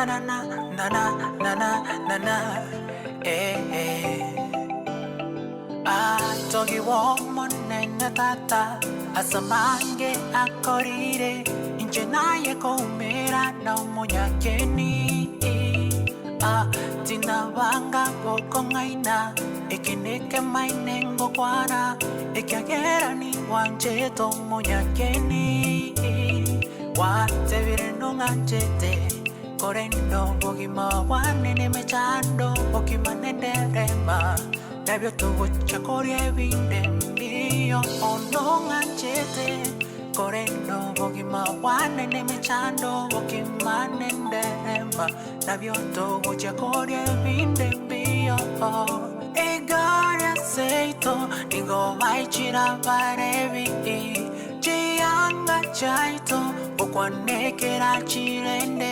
na na na na na na na na eh. Togi woman na tata asamange akorire inje naye komera na umunyakeni tinabanga boko ngaina ekineke mainengo kwana ekyagera Ningwanchete umunyakeni watebire Ningwanchete korendo bogima wanene mechando okimanenderema Nabyo tugucha korie binde mbio Ningwanchete korendo bogima wanene mechando okimanenderema Nabyo tugucha korie binde mbio Egaria seito Ningo maichira barevi Chianga chaito Okwanekera chirende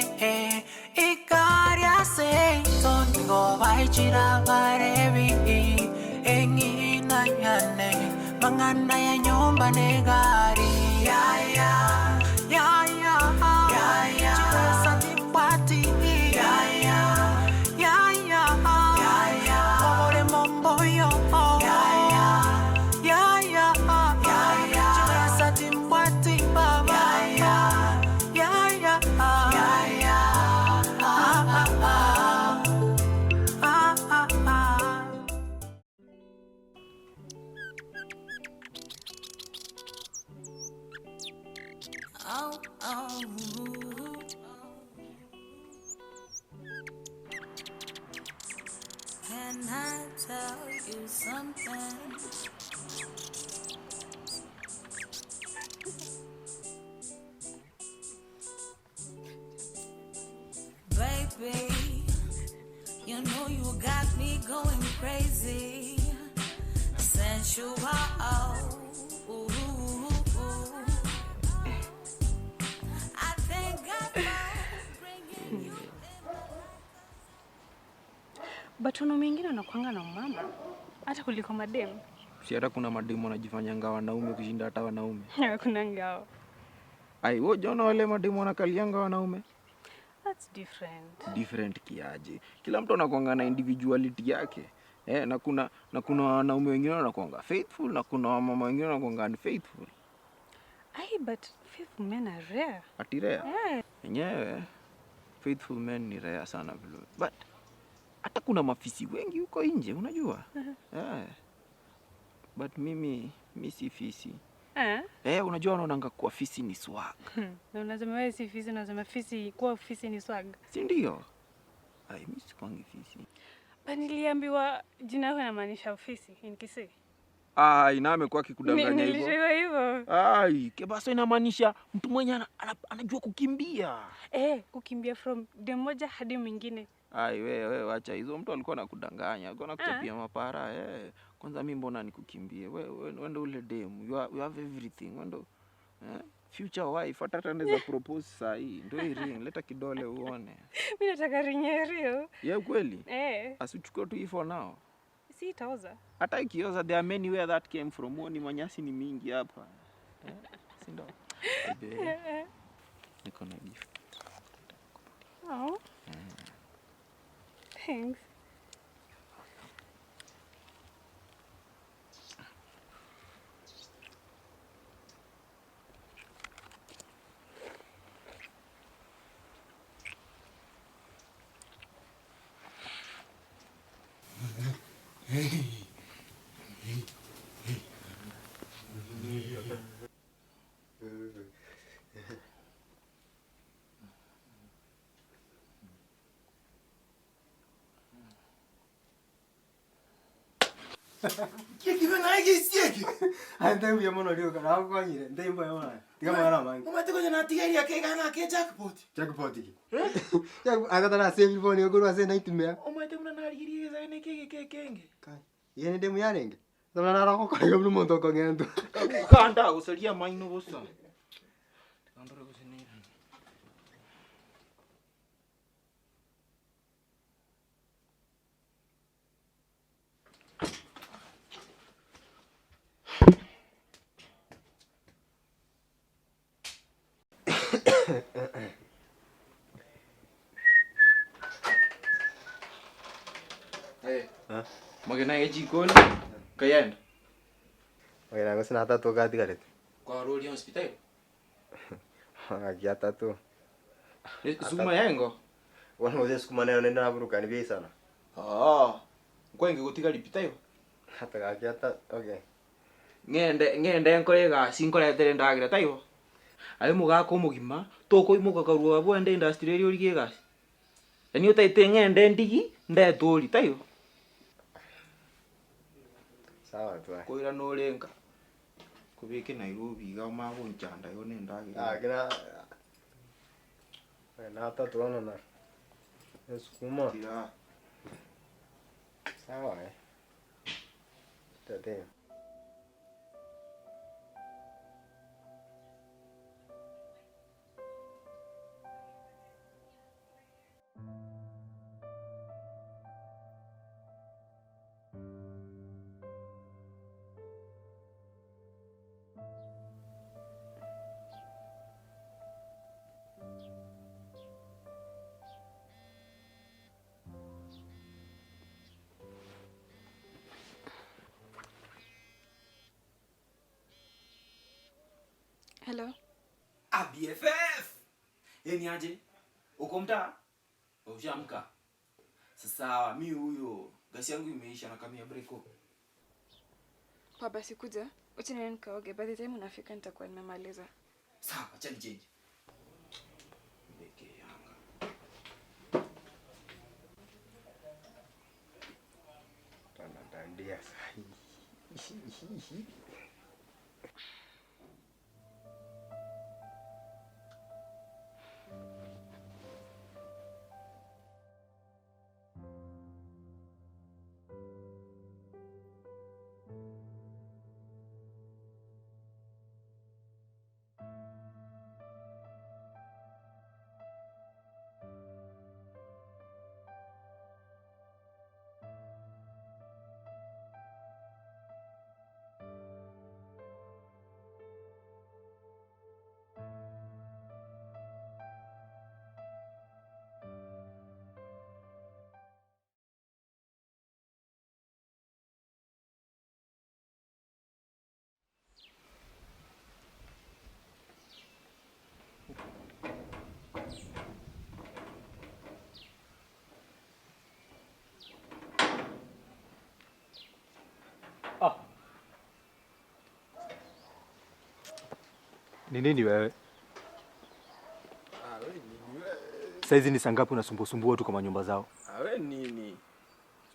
Egaria seito Ningo maichira barevi Engina yane Mangana ya nyomba negari Ya ya Ya ya Ya ya Chiresa tipati Ya ya Ya ya Ya ya Ore momboyo Ya ya Ya ya Ya ya Chiresa tipati baba Ya ya Ya ya Ya ya Can I tell you something? Baby, you know you got me going crazy. Sensual. Ooh. I think I'm bringing you. But wanaume wengine wanakuanga na mama hata kuliko mademu. Si hata kuna mademu wanajifanyanga wanaume kushinda hata wanaume. Kuna ngao. Ai, wewe jona wale mademu wanakalianga wanaume? That's different. Different kiaje? Kila mtu anakuanga na individuality yake. Na kuna wanaume wengine wanakuanga faithful na kuna mama wengine wanakuanga unfaithful. But faithful men are rare. Ati rare? Yenyewe faithful men ni rare sana vile. But hata kuna mafisi wengi huko nje, unajua? But mimi si fisi. Unajua wanaonanga kuwa fisi ni swag. Na unasema wewe si fisi, unasema fisi kuwa fisi ni swag. Si ndio? Mimi sikwangi fisi. Niliambiwa jina lako linamaanisha fisi in Kisii. Ina amekuwa akikudanganya hivyo. Nilijua hivyo. Kebaso inamaanisha mtu mwenye anajua kukimbia. Kukimbia from dem moja hadi mwingine. Wewe acha hizo, mtu alikuwa anakudanganya, alikuwa anakuchapia mapara. Kwanza mimi mbona nikukimbie? Wewe ndo ule dem, you have everything. Wewe ndo future wife, hata anaweza propose saa hii. Ndio hii ring, leta kidole uone. Mimi nataka ring hiyo. Kweli? Asichukue tu for now. Si itaoza. Hata ikioza, there are many where that came from. Ni manyasi ni mingi hapa. Si ndio? Niko na gift. Thanks. Kiki bana igisieki. Ande uya mono rio kana kwanyire. Ndembo yona. Tiga mwana mangi. Umate kwenye na tigeri yake kana ke jackpot. Jackpot iki. Agata na save phone yoko na send nightmare. Umate mna narigiri za ene kenge. Kai. Yene demu yarenge. Tona na rako kwa yo mlumo to kongendo. Kanda usalia maino bosa. Kanda rako sini. Magina jikoni. Kayenda. Magina ngosina hata to gati garet. Kwa roli hospital. Agia tatu. Sukuma yango. Wana ngoje sukuma nayo nenda naburuka ni bei sana. Kwa inge gotiga lipitayo. Hata gakia ta okay. Ngende nkore ga sinkore tere ndagira taibo. Ale mugako mugima toko imuka karua bwo ende industry eri ori gega. Eni utaite ngende ndigi ndetori taibo. Sawa tu. Koira no lenga. Kubike Nairobi ga mago nchanda yo ne ndagira. Kina na hata tuona na. Sukuma. Tira. Sawa Tade. Hello. BFF. Yeni aje? Uko mtaa? Ushaamka? Sasa mimi huyo gasi yangu imeisha na kamia break up. Kwa basi kuja. Acha niende nikaoge. By the time unafika nitakuwa nimemaliza. Sawa, acha ni change. Tandandia sahi. Ni nini wewe? Wewe nini wewe? Saizi ni sangapi unasumbua watu kwa nyumba zao? Wewe nini?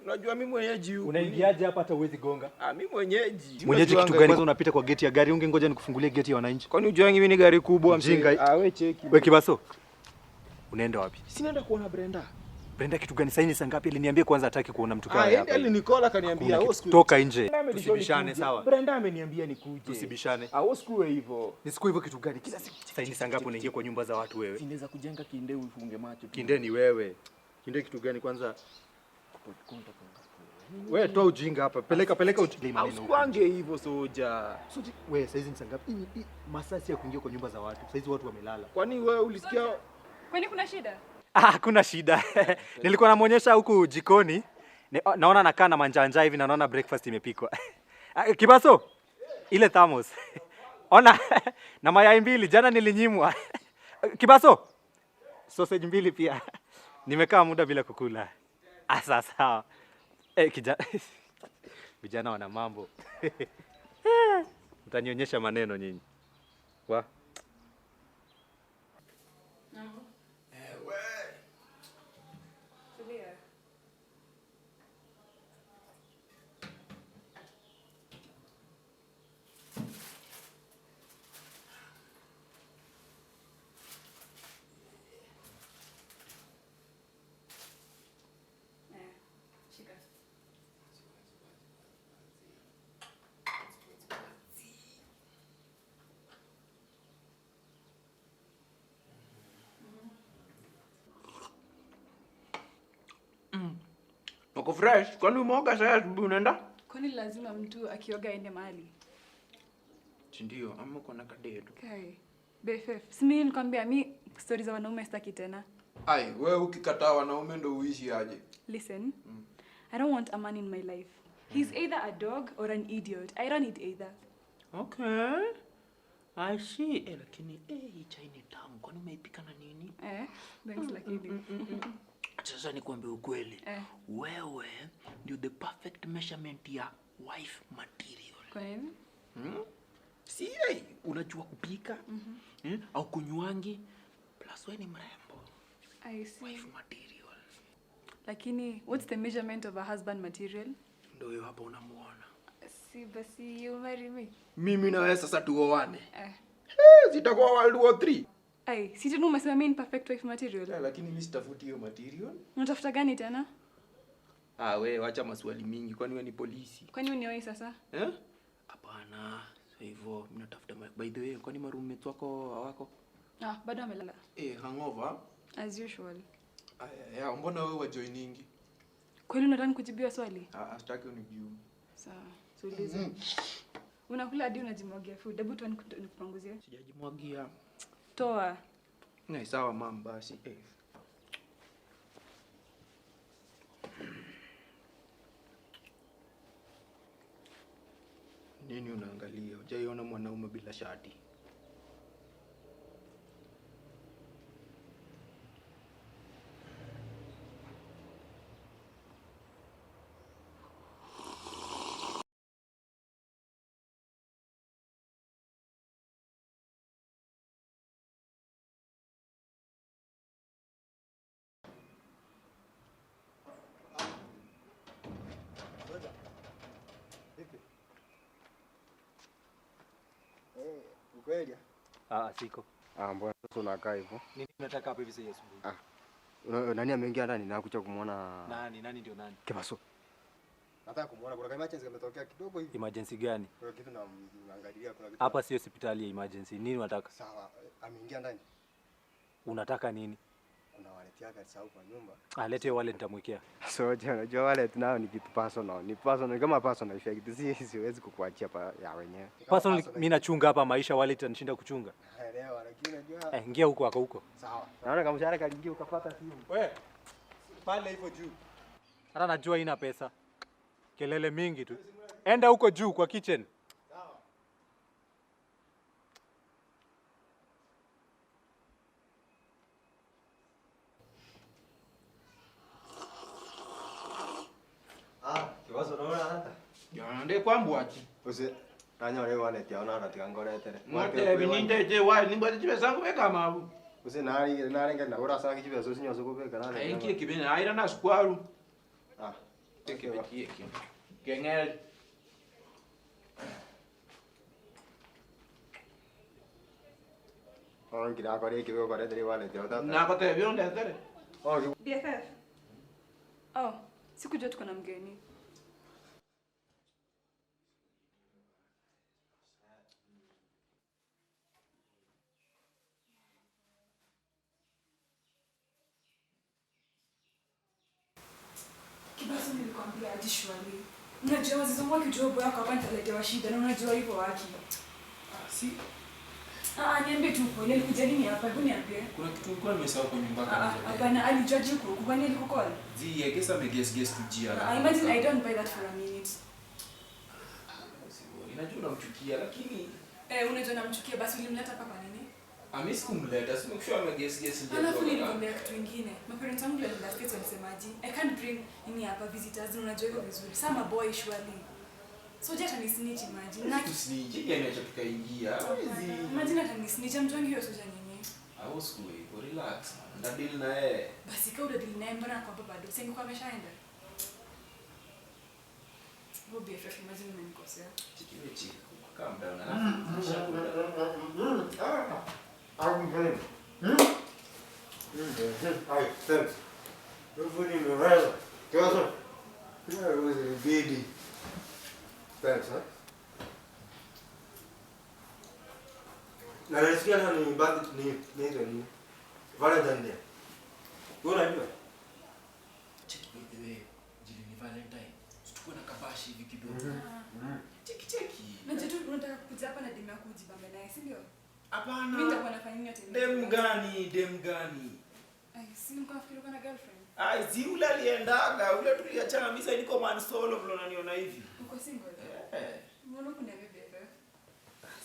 Unajua mimi mwenyeji huko. Unaingiaje hapa hata uwezi gonga? Mimi mwenyeji. Mwenyeji kitu gani kwanza unapita kwa geti ya gari? Ungengoja nikufungulie geti ya wananchi. Kwani unajua mimi ni gari kubwa mjinga? Wewe cheki. Wewe Kibaso. Unaenda wapi? Sinaenda kuona Brenda. Brenda kitu gani? Sasa ni saa ngapi? Aliniambia kwanza hataki kuona mtu kama hapa. Alinikola kaniambia wewe toka nje. Tusibishane sawa? Brenda ameniambia nikuje. Tusibishane. Usikue hivyo. Nisikue hivyo kitu gani? Kila siku sasa ni saa ngapi unaingia kwa nyumba za watu wewe? Sinaweza kujenga kinde ufunge macho. Kinde ni wewe. Kinde kitu gani kwanza? Wewe toa ujinga hapa. Peleka ujinga. Usikwange hivyo soja. Wewe saizi ni saa ngapi? Hii masaa si ya kuingia kwa nyumba za watu. Saizi watu wamelala. Kwani wewe ulisikia? Kwani kuna shida? Hakuna shida. Nilikuwa namuonyesha huku jikoni. Naona nakaa na manjanja hivi na naona breakfast imepikwa. Kibaso, ile thermos. Ona na mayai 2 jana nilinyimwa. Kibaso, sausage 2 pia. Nimekaa muda bila kukula. Sasa. Vijana wana mambo. Mtanionyesha maneno nyinyi. Wa? Uko fresh? Kwani umeoga sasa unaenda? Kwani lazima mtu akioga aende mahali? Ndio, ama uko na kadedo. Okay. BFF, si mimi nikwambia mimi stories za wanaume sitaki tena. Wewe ukikataa wanaume ndio uishi aje? Listen. I don't want a man in my life. He's either a dog or an idiot. I don't need either. Okay. I see. Lakini hii chai ni tamu. Kwani umeipika na nini? Thanks lakini. Sasa nikwambie ukweli. Wewe ndio the perfect measurement ya wife material. Kwa nini? Si unajua kupika? Au kunywangi? Plus wewe ni mrembo. I see. Wife material. Lakini what's the measurement of a husband material? Ndio hiyo hapa unamuona. Si basi you marry me. Mimi na wewe sasa tuoane. Zitakuwa World War 3. Si tena umesema mimi ni perfect wife material. Lakini mimi sitafuti hiyo material. Unatafuta gani tena? Wewe acha maswali mingi, kwani wewe ni polisi? Kwani unioi sasa? Hapana. Sasa hivyo mimi natafuta by the way, kwani maroommate wako hawako? Bado amelala. Hangover As usual. Mbona wewe wajoiningi? Kwani unataka kujibiwa swali? Sitaki unijibu. Sawa. Tuulize. Unakula hadi unajimwagia food. Hebu tu nikupanguzie. Sijajimwagia. Toa. Sawa mama basi. Nini unaangalia? Hujaiona mwanaume bila shati? Ukweli? Siko. Mbona sasa unakaa hivyo? Nini unataka hapa hivi sasa asubuhi? Nani ameingia ndani na kuja kumuona? Nani ndio nani? Kibaso. Nataka kumuona, kuna emergency imetokea kidogo hivi. Emergency gani? Kuna kitu naangalia, kuna kitu. Hapa sio hospitali ya emergency. Nini unataka? Sawa, ameingia ndani. Unataka nini? Kuna wallet yake alisahau kwa nyumba. Lete wallet nitamwekea. So unajua wallet nao ni kitu personal. Ni personal kama personal effect. Siwezi kukuachia pa ya wenyewe. Personal mimi nachunga hapa maisha, wallet anishinda kuchunga. Elewa, lakini unajua. Ingia huko ako huko. Sawa. Naona kama mshahara kaingia ukapata simu. Wewe pale hivyo juu. Hata najua ina pesa. Kelele mingi tu. Enda huko juu kwa kitchen. Kibaso naona hata. Ndio kwambu ati. Use tanya wale wallet yao na tikangoretere. Ngote bininde wai nimba tibe zangu weka mabu. Use nari ngenda ora sanga kibeso sinyo sokubeka nani. Ingie kibene aira na squaru. Teke Betie Kengel. Kira kore kibe kore deri wallet yao tata. Na kote bion ndere. BFF. Sikujua tuko na mgeni. Kibaso nilikwambia hadi shwali. Unajua wazazi wangu wakijua boya yako hapa nitaletewa shida na unajua hivyo waki. Si. Niambie tu pole, alikuja nini hapa? Hebu niambie. Kuna kitu nilikuwa nimesahau kwa nyumba kama hiyo. Hapana, alijaji huko. Kwani alikucall? I guess I'm a guest to Gia. Imagine I don't buy that for a minute. Unajua unamchukia lakini Unajua namchukia, basi ulimleta hapa kwa nini? Mimi sikumleta, si make sure I'm a guest ndio. Alafu nilikwambia kitu kingine. Maparents wangu wale basket walisemaje? I can't bring any hapa visitors, unajua hivyo vizuri. Sama boy surely. So just ani snitch imagine. Na snitch yeye ameacha tukaingia. Imagine hata ni snitch mtu hiyo soja nini? Hausikui, relax. Ndadili na yeye. Basi kau deal naye mbona kwa baba bado? Sasa kwa ameshaenda. Bobi afresh imagine umenikosea. Chikiwe chiki. Calm down. I'm going. Hi, thanks. You're funny, man. Kibaso. Yeah, it was a baby. Thanks, huh? Na nasikia ni birthday ni Valentine Day. Unajua? Cheki by the way, jili ni Valentine. Tutakuwa na kabashi hivi kidogo. Cheki. Unajua tu unataka kuja hapa na demu yako ujibambe naye, si ndio? Hapana. Mimi nitakuwa nafanya nini tena? Dem gani? Ai, si mkafikiri uko na girlfriend? Zi ule aliendaga, ule tuliachana mimi sasa niko man solo vile unaniona hivi. Uko single? Mbona kuna BFF?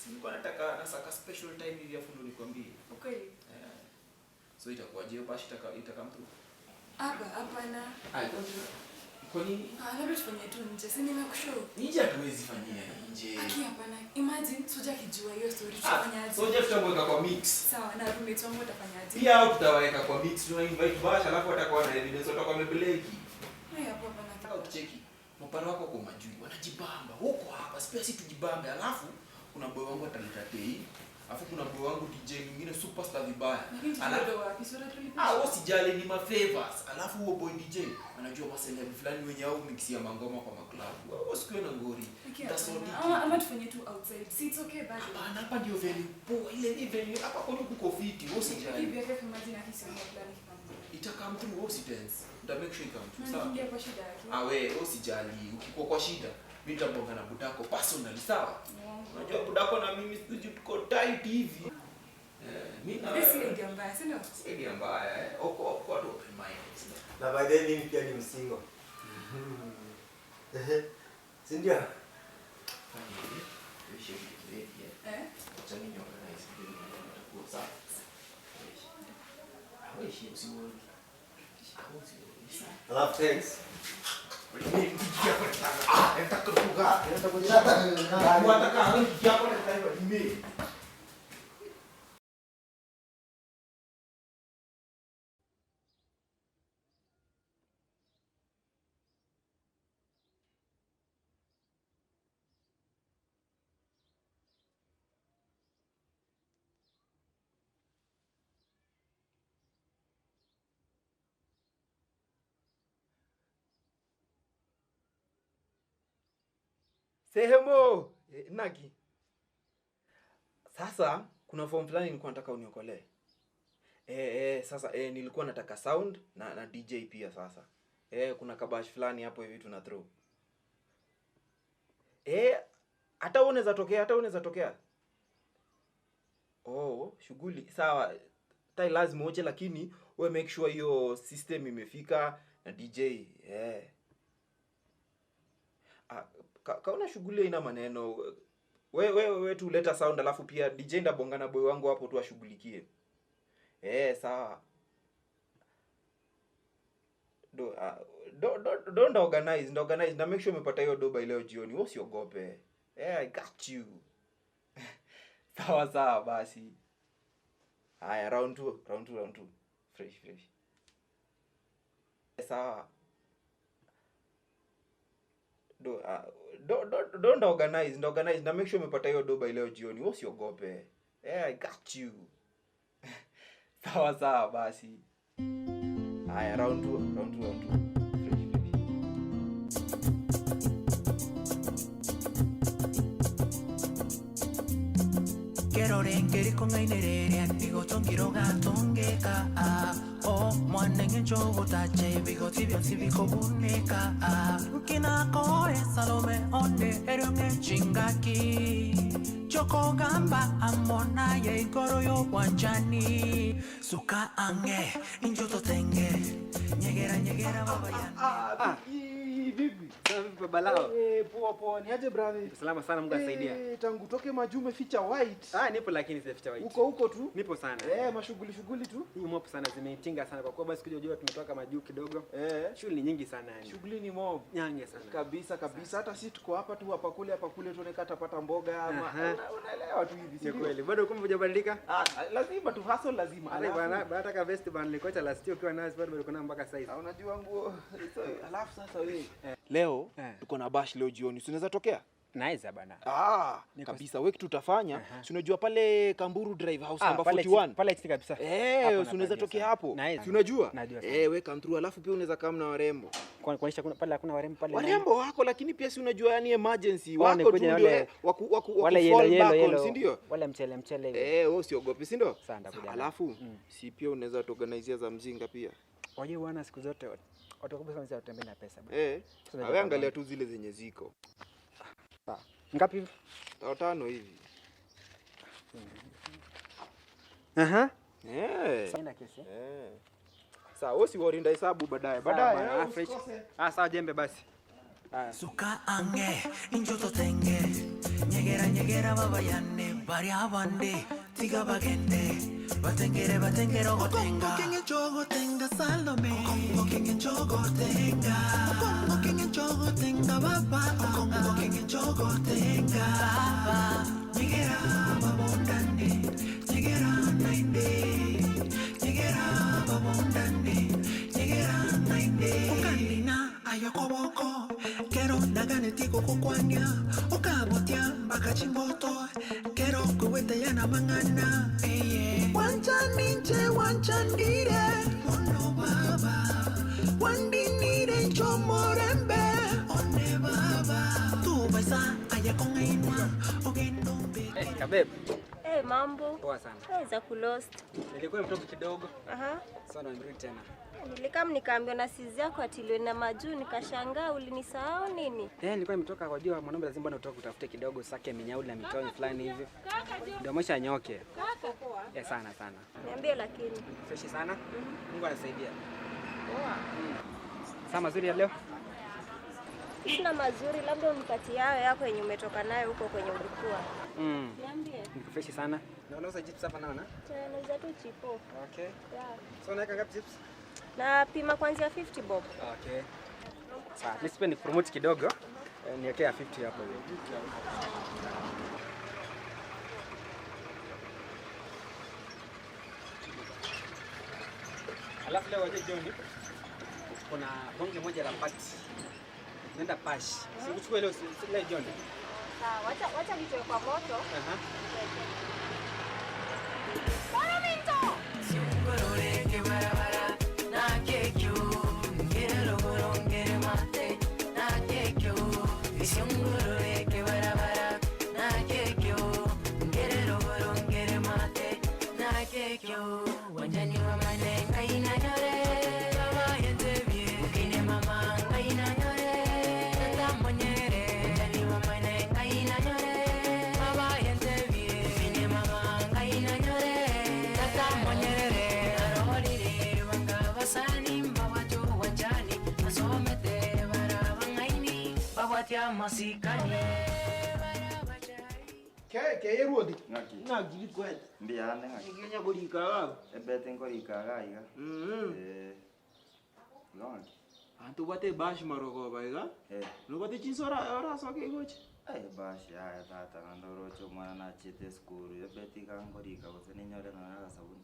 Si nilikuwa nataka nasaka special time hivi afu ndo nikwambie. Ukweli? So itakuwaje hiyo bash itakamtu? Hapana. Kwa nini? Labda tufanye tu nje. Si nimekushow. Nje hatuwezi fanyia nje. Hapana. Imagine Soja kijua hiyo story tutafanyaje? Soja tutamweka kwa mix. Sawa, na roommates wangu watafanyaje? Pia au tutaweka kwa mix, tuna invite bash alafu watakuwa na evidence watakuwa wamebleki. Hapo hapana. Nataka ukicheki. Mpara wako kwa majui wanajibamba huko hapa. Sipesi tujibambe alafu kuna boy wangu ataleta tei. Alafu kuna boy wangu DJ mwingine superstar vibaya. Alafu wapi sura tulipo? Wao sijali ni ma favors. Alafu huo boy DJ anajua maseleb fulani wenye au mixia mangoma kwa maklabu. Wao sikiwe na ngori. Tasodi. Ama tufanye tu outside. See, it's okay bado. Hapana, hapa ndio venue poa. Ile ni venue hapa kwa kuko fiti. Wao sijali. Hivi yake imagine hisi ni plan kipande. Itakam through, wao si tense. Nda make sure ikam through. Sawa. Sawa. Ndio kwa shida yake. Wao sijali. Ukikuwa kwa shida, mimi nitabonga na budako personally, sawa? Unajua budako na mimi tuko tight hivi. Mimi na This is idea mbaya, si ndio? idea mbaya. Oko watu open mind. Na baadaye mimi pia ni msingo. Si ndio? Fanya hivi. Wewe shiri hivi. Acha mimi organize hivi nitakuwa sawa. Wewe shiri usiwori. Alafu thanks. Sehemu Nagi. Sasa kuna form fulani nilikuwa nataka uniokolee. Sasa nilikuwa nataka sound na DJ pia sasa. Kuna kabash fulani hapo hivi tuna throw. Hata unaweza tokea. Shughuli sawa. Tai lazima uche lakini we make sure hiyo system imefika na DJ. Kauna shughuli ina maneno. We tu leta sound alafu pia DJ ndabonga na boy wangu hapo tu ashughulikie. Sawa. Don't organize na make sure umepata hiyo doba leo jioni. Usiogope. I got you. Sawa basi. Haya round 2. Fresh. Sawa. Don't organize na make sure umepata hiyo doba leo jioni. Usiogope. I got you. Sawa basi. Haya round 2. Quiero rengeri con ainereria bigoto ngiroga tongeka mwanenge njogo tache bigoti byonsi bikobuneka kina kore salome onde erionge chingaki choko gamba amona ye igoro yo wanjani suka ange injoto tenge nyegera baba ya Vipi? Balao. Poa. Niaje brother? Salama sana, Mungu asaidia. Tangu toke majume feature white. Nipo lakini si feature white. Uko tu? Nipo sana. Mashughuli tu. Hii mob sana zimeitinga sana kwa kuwa basi kujua tumetoka majuu kidogo. Shughuli nyingi sana yani. Shughuli ni mob. Nyange sana. Kabisa. Hata sisi tuko hapa tu hapa kule tuoneka tapata mboga ama unaelewa tu hivi. Ni kweli. Bado kumbe hujabadilika? Lazima tu hustle lazima. Baada ka vest band nilikocha last year ukiwa nazi bado kuna mpaka size. Unajua nguo. Alafu sasa wewe. Leo tuko na bash leo jioni. Unaweza tokea? Nice bana. Kabisa wewe kitu utafanya, si unajua pale Kamburu Drive House number 41. Pale chini kabisa. Unaweza tokea hapo. Si unajua? Wewe come through alafu pia unaweza kama na warembo. Kwanisha pale hakuna warembo pale. Warembo wako lakini pia si unajua yani emergency wako tu ndio wale fall back, si ndio? Wale mchele hivi. Wewe usiogope, si ndio? Alafu si pia unaweza organizea za mzinga pia. Wajua bwana siku zote watakuwa wanaweza kutembea na pesa bwana. Wewe angalia tu zile zenye ziko. Ngapi hivi? 5 hivi. Sasa ina kesi. Sawa, wewe si worry hesabu baadaye. Baadaye. Fresh. Sawa jembe basi. Suka ange injoto tenge nyegera nyegera baba yane bari abande tiga bagende batengere ogotenga kenge chogo tenga salome kenge chogo tenga kenge chogo tenga baba kenge chogo tenga baba nyegera babondane nyegera nainde nyegera babondane nyegera nainde ukandina ayokoboko Kero nagane tiko kukwanya Okabotia mpaka chimboto Kero kuwete yana mangana Wanchaninche wanchandire Mono baba Wandinire nchomorembe One baba Tu baisa aya konga inwa Ogendo mbeke Kabeb. Mambo. Poa sana. Za kulost. Nilikuwa mtoto kidogo. Aha. Sasa nirudi tena. Nilikam nikaambiwa na sizi yako atiliwe na majuu nikashangaa ulinisahau nini? Nilikuwa nimetoka kwa jua mwanaume lazima bwana utoke utafute kidogo sake minyauli na mitoni fulani hivi. Ndio maisha nyoke. Sana. Niambie lakini. Fresh sana. Mungu anasaidia. Poa. Sasa mazuri ya leo. Sina mazuri, labda unikati yako yenye umetoka nayo huko kwenye ulikuwa. Niambie. Niko fresh sana. Na unauza chips hapa naona? Nauza tu chipo. Okay. Yeah. So unaweka ngapi chips? Na pima kuanzia 50 bob. Okay. Sawa, nisipe ni promote kidogo. Niwekea 50 hapo hiyo. Alafu leo waje John. Kuna bonge moja la party. Nenda Pash. Sikuchukua leo John. Sawa, wacha nitoe kwa moto. Ke ruodi. Ngaki. Ngaki kwet. Mbiane ngaki. Ngenya borika gaga. Ebete ngorika gaiga. Ngaki. Antu bate bash marogo baiga. No bate chinsora ora soke gochi. Bash ya tata ngandoro choma na chete skuru. Ebete ngorika gose nyore na sabuni.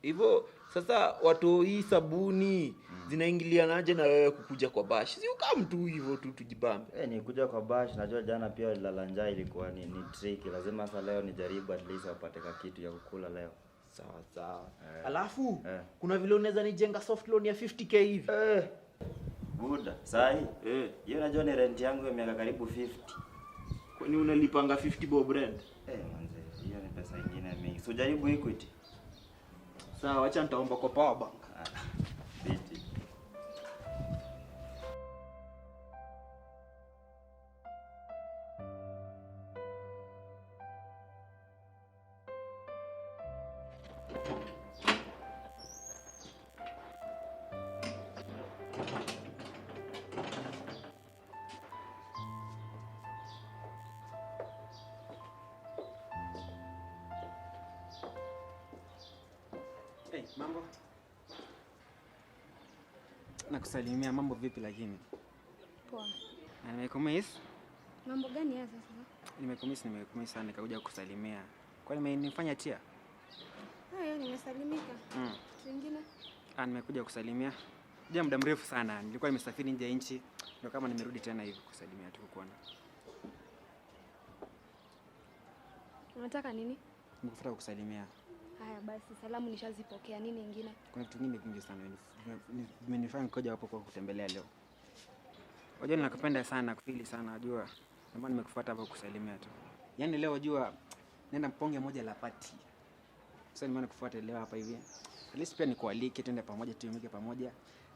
Hivyo sasa watu hii sabuni zinaingilianaje na wewe kukuja kwa bash? Si ukam tu hivyo tu tujibambe. Ni kuja kwa bash, najua jana pia nilala njaa ilikuwa ni trick. Lazima sasa leo nijaribu at least apate kitu ya kukula leo. Sawa. Alafu kuna vile unaweza nijenga soft loan ya 50k hivi. Buda, sahi. Hiyo najua ni rent yangu ya miaka karibu 50. Kwani unalipanga 50 bob rent? Manze, hiyo ni pesa nyingine mingi. So jaribu Equity. Sawa, acha nitaomba kwa power bank. Biti. Mambo. Nakusalimia, mambo vipi lakini? Poa. Na nimekumiss. Mambo gani haya sasa? Nimekumiss sana nikakuja kukusalimia. Kwani nifanya tia? Nimesalimika. Wengine? Nimekuja kusalimia. Ndio muda mrefu sana. Nilikuwa nimesafiri nje ya nchi. Ndio kama nimerudi tena hivi kusalimia tu kukuona. Unataka nini? Nimekufuata kukusalimia. Haya basi, salamu nishazipokea. Nini nyingine? Kuna vitu vingi sana vimenifanya nikoja hapo kwa kutembelea leo. Wajua nakupenda sana, kufili sana, najua. Ndio maana nimekufuata hapo kusalimia tu. Yaani leo wajua nenda mponge moja la party. Sasa nimeona kufuata leo hapa hivi. At least pia nikualike twende pamoja, tuimike pamoja.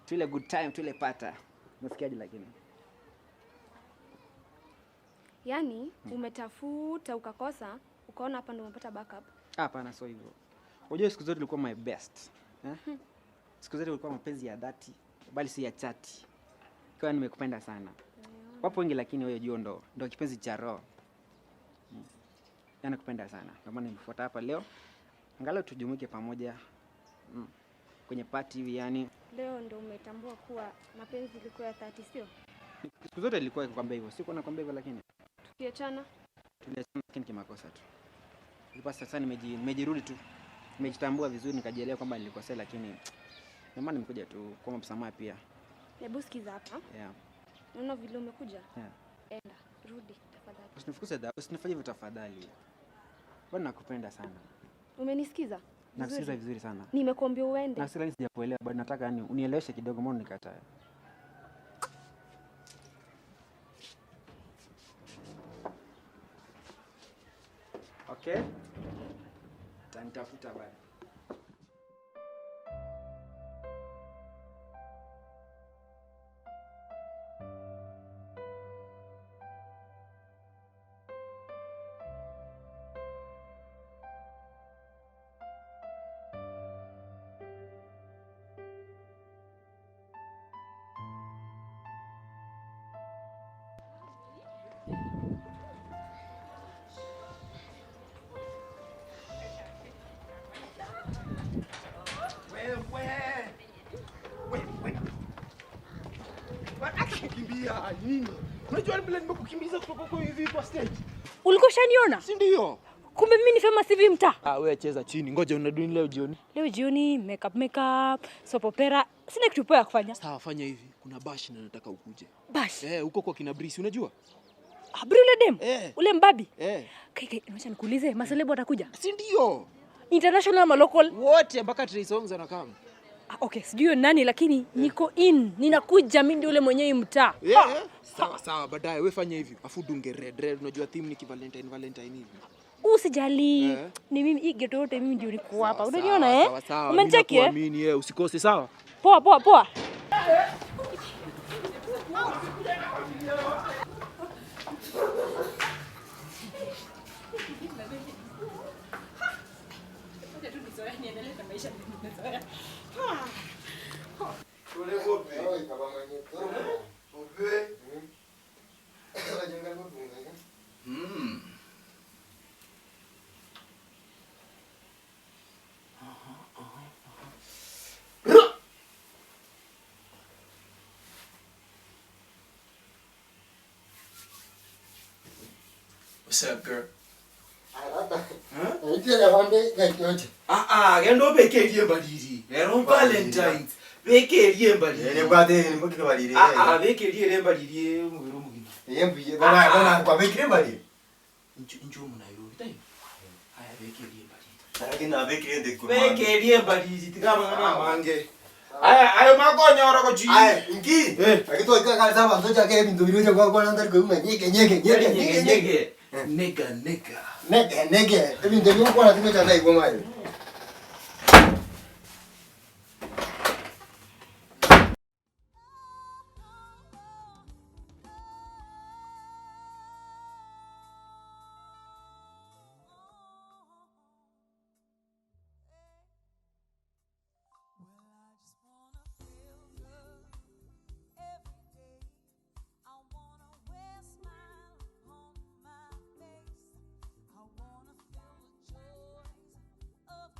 Tuile good time, tuile pata. Unasikiaje lakini? Yaani umetafuta ukakosa, ukaona hapa ndio umepata backup. Hapana, sio hivyo. Unajua siku zote ulikuwa my best. Siku zote ulikuwa mapenzi ya dhati, bali si ya chati. Kwa nimekupenda sana. Wapo wengi lakini wewe jua ndo kipenzi cha roho. Nakupenda sana. Ndio maana nimefuata hapa leo. Angalau tujumuike pamoja. Kwenye party hivi yani. Leo ndo umetambua kuwa mapenzi ilikuwa ya 30 sio? Siku zote ilikuwa ikikwambia hivyo. Siko nakwambia hivyo lakini Tukiachana tuliachana lakini kimakosa tu. Ilikuwa sasa nimejirudi tu. Nimejitambua vizuri nikajielewa kwamba nilikosea lakini ndio maana nimekuja tu kwa msamaha pia. Hebu sikiza hapa. Yeah. Unaona vile umekuja? Yeah. Enda, rudi tafadhali. Usinifukuze usinifanye hivyo tafadhali. Bwana nakupenda sana. Umenisikiza? Nakusikiza vizuri sana. Nimekuambia uende. Na sasa sijakuelewa bado nataka yani unieleweshe kidogo mbona nikatae. Okay? Tanitafuta bado. Nini? Unajua vile nimekukimbiza kutoka kwa hivi kwa stage. Ulikuwa ushaniona? Si ndio? Kumbe mimi ni famous hivi mtaa. Wewe cheza chini. Ngoja unaduni leo jioni. Leo jioni makeup, soap opera. Sina kitu poa ya kufanya. Sawa, fanya hivi. Kuna bash na nataka ukuje. Bash? Huko kwa kina Brisi unajua? Ule dem? Ule mbabi? Kai, acha nikuulize, maselebo watakuja? Si ndio? International ama local? Wote mpaka Trey Songs anakama. Okay, sijui nani lakini niko in. Ninakuja mimi ndio ule mwenyewe mtaa. Sawa, baadaye wewe fanya hivi. Afu dunge red. Unajua theme ni Valentine hivi. Usijali. Ni mimi hii geto yote mimi ndio niko hapa. Unaniona Sawa. Umenicheki Uamini usikose sawa? Poa. What's up, girl? Gendo bekerie mbaliri. Ero Valentine. Bekerie mbaliri. Ene kwate ni mbukike mbaliri. Bekerie mbaliri mwiru mugima. Yembiye bana kwa bekerie mbaliri. Injo munayo time. Aya bekerie mbaliri. Lakini bekerie ndikuru. Bekerie mbaliri tigama ngana mange. Ayo makonya ora ko ji. Ingi. Akito ikaka saba nzoja ke bintu biroje kwa nandari ko nyeke. Nigga. Bintu byo kwa tumeta ndai kwa mayo. Of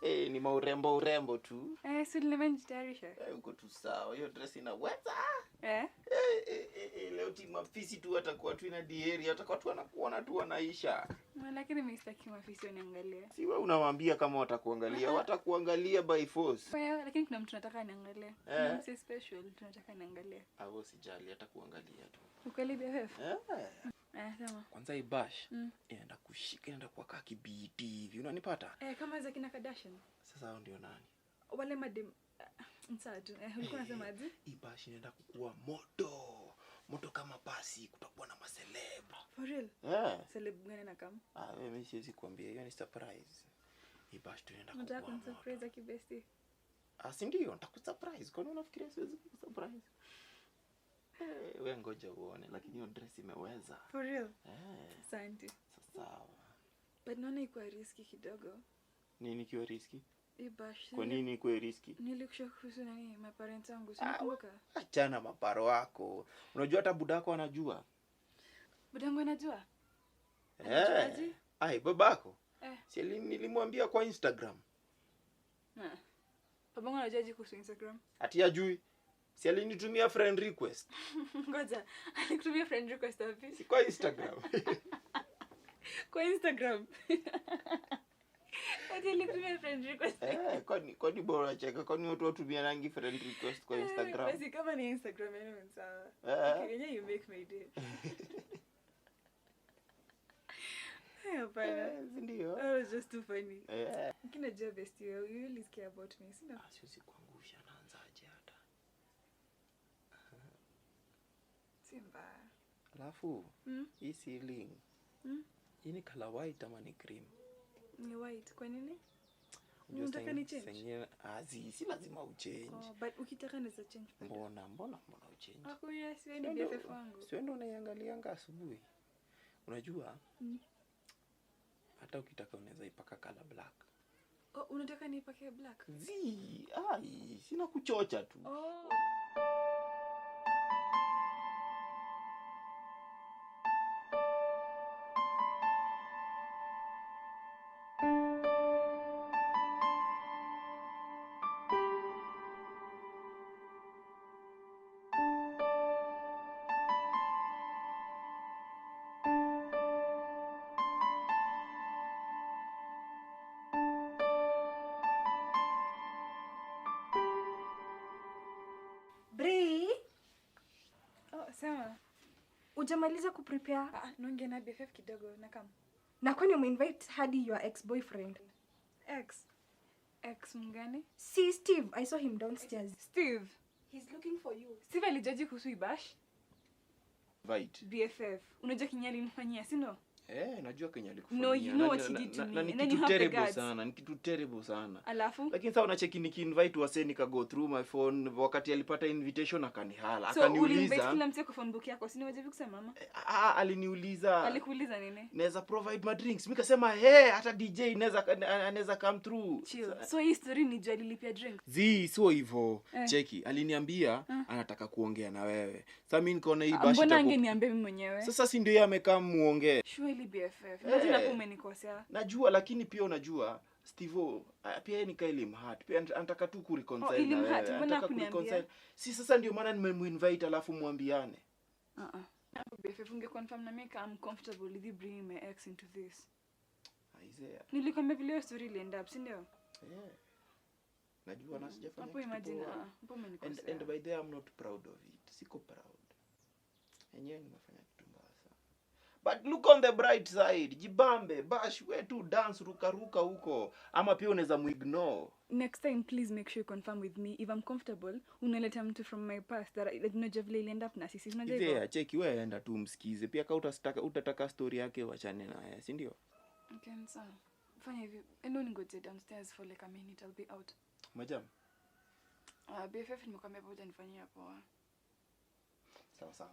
Ni maurembo tu. Si nimejitayarisha. Uko tu sawa. Hiyo dress inaweza. Leo mafisi tu atakuwa tu ina diary, atakuwa tu anakuona tu anaisha. Lakini mimi sitaki mafisi waniangalie. Si wewe unawaambia kama watakuangalia, watakuangalia by force. Lakini kuna mtu nataka aniangalie. Mtu special tunataka niangalie. Hapo sijali, atakuangalia tu. Ukweli BFF? Sawa. Kwanza ibash. Inaenda kushika, inaenda kwa kaki BT hivi. Unanipata? Kama za kina Kardashian. Sasa hao ndio nani? Wale madem msatu. Ulikuwa unasema aje? Ibash inaenda kukua moto kama pasi, kutakuwa na maceleb. For real? Celeb gani na kama? Mimi siwezi kuambia, hiyo ni surprise. Ibash tunaenda kukua. Nataka surprise ya kibesti. Si ndio, nitakusurprise. Kwani unafikiria siwezi kusurprise? Wewe ngoja uone, lakini hiyo dress imeweza. For real? Asante. Sawa. But naona iko risky kidogo. Nini kiwa risky? Ibash. Kwa nini iko risky? Nilikushauri kuhusu nani? My parents wangu. Sinakumbuka. Achana maparo wako. Unajua hata budako anajua. Budangu anajua? Babako? Si nilimwambia kwa Instagram. Babangu anajuaje kuhusu Instagram? Ati hajui. Si alinitumia friend request. Ngoja, alikutumia friend request wapi? Si kwa Instagram. Kwa Instagram. Ati alikutumia friend request. Kwani bora cheka, kwani watu watumia rangi friend request kwa Instagram? Basi kama ni Instagram yenu sawa. Okay, you make my day. Ndio. That was just too funny. Kina job best you really care about me, sina? Siwezi kuangusha, naanzaje hata. Simba. Alafu, hii ceiling. Hii ni color white ama ni cream? Ni white. Kwa nini? Unataka ni change? Si lazima uchange. But ukitaka naweza change. Mbona uchange? Yes, wewe ni BFF wangu. Sio ndio unaiangalianga asubuhi. Unajua? Hata ukitaka unaweza ipaka color black. Unataka nipake black? Sina kuchocha tu. Sawa. Ujamaliza kuprepare? Naongea na BFF kidogo na kama. Na kwani umeinvite hadi your ex-boyfriend? Ex mgani? See Steve, I saw him downstairs. Steve. He's looking for you. Steve alijaji kuhusu Ibash? Right. BFF. Unajua kinyali nifanyia, si ndio? Najua Kenya alikufanyia. No, you know what he did to me. And then you have the guts. Ni kitu terrible sana. Alafu? Lakini sasa unacheki niki-invite wase nika go through my phone wakati alipata invitation akanihala. So uliinvite kila mtu kwa phone book yako, si ni wajibu kusema mama? Aliniuliza. Alikuuliza nini? Naweza provide my drinks. Mimi kasema hata DJ anaweza come through. Chill. So hii story ni jua alilipia drinks. Sio hivyo. Cheki, aliniambia anataka kuongea na wewe. Sasa mimi nikaona hii bashi. Mbona angeniambia mimi mwenyewe? Sasa si ndio yeye amekaa muongee. Surely BFF. Imagine hapo umenikosea. Najua, lakini pia unajua Steve pia yeye ni Kyle Mhat. Pia anataka tu kureconcile na wewe. Anataka kuniambia. Si sasa ndio maana nimemuinvite alafu muambiane. BFF ungeconfirm na mimi I'm comfortable with you bringing my ex into this. Isaiah. Nilikwambia vile hiyo story ilienda up, si ndio? Najua na sijafanya. Hapo imagine hapo umenikosea. And by the way I'm not proud of it. Siko proud. Enyewe nimefanya kitu mbaya sana. But look on the bright side. Jibambe, bash, we tu dance ruka huko. Ama pia unaweza muignore. Next time please make sure you confirm with me if I'm comfortable. Unaleta mtu from my past that unajua vile ilienda up na sisi. Unajua hivyo? Yeah, cheki wewe enda tu msikize. Pia kama utataka story yake wachane naye, si ndio? Okay, sawa. Fanya hivi. Endo ningoje downstairs for like a minute, I'll be out. Majam. BFF nimekwambia boda nifanyie hapo. Sawa.